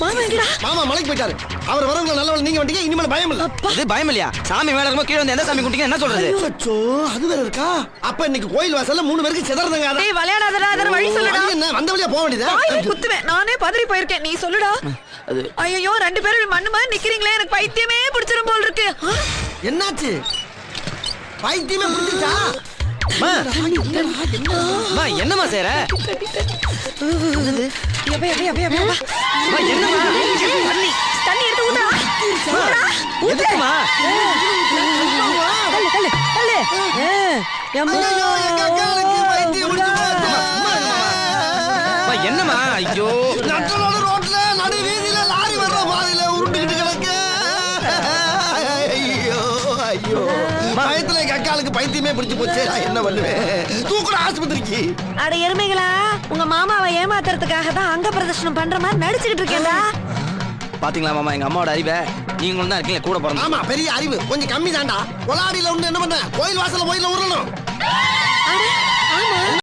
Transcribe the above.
மாமா எங்கடா? மாமா மலைக்கு போயிட்டாரு. அவர் வரவங்க நல்லவங்க நீங்க வந்தீங்க, இனிமேல் பயம் இல்ல. இது பயம் இல்லையா? சாமி மேல இருக்கும்போது கீழ வந்து எந்த சாமி கும்பிட்டீங்க என்ன சொல்றது? அச்சோ, அது வேற இருக்கா? அப்ப இன்னைக்கு கோயில் வாசல்ல 3 பேருக்கு சிதறதுங்க. டேய் விளையாடாதடா, அதர வழி சொல்லுடா. என்ன வந்த வழியா போக வேண்டியதா? வாயை குத்துவேன். நானே பதறி போயிருக்கேன். நீ சொல்லுடா. ஐயோ 2 பேரும் மண்ணு மாதிரி நிக்கிறீங்களே, எனக்கு பைத்தியமே பிடிச்சிரும் போல இருக்கு. என்னாச்சு? பைத்தியமே புடிச்சா? என்னமா செய்யற? என்னமா? தண்ணி எடுத்து ஊத்துடா. ஊத்துடா. எதுக்குமா? தள்ளு தள்ளு தள்ளு. ஐயோ, எங்க அக்காளுக்கு பைத்தியம் புடிச்சு போச்சு. என்னமா? ஐயோ, நட்டனோட ரோட்ல நடு வீதியில லாரி வர்ற மாதிரில உருண்டுகிட்டு கிடக்கு. ஐயோ ஐயோ, பயத்துல எங்க அக்காளுக்கு பைத்தியமே பிடிச்சு போச்சு. நான் என்ன பண்ணுவேன்? தூக்குற ஆஸ்பத்திரிக்கு. அட எருமைகளா, உங்க மாமாவை ஏமாத்துறதுக்காக தான் அங்க பிரதர்ஷனம் பண்ற மாதிரி நடிச்சுக்கிட்டு இருக்கேன்டா. பாத்தீங்களா மாமா எங்க அம்மாவோட அறிவை? நீங்களும் தான் இருக்கீங்க கூட பிறந்த. ஆமா, பெரிய அறிவு கொஞ்சம் கம்மி தான்டா. கொலாடியில ஒண்ணு என்ன பண்ண, கோயில் வாசல்ல கோயில உருளணும். அட ஆமா.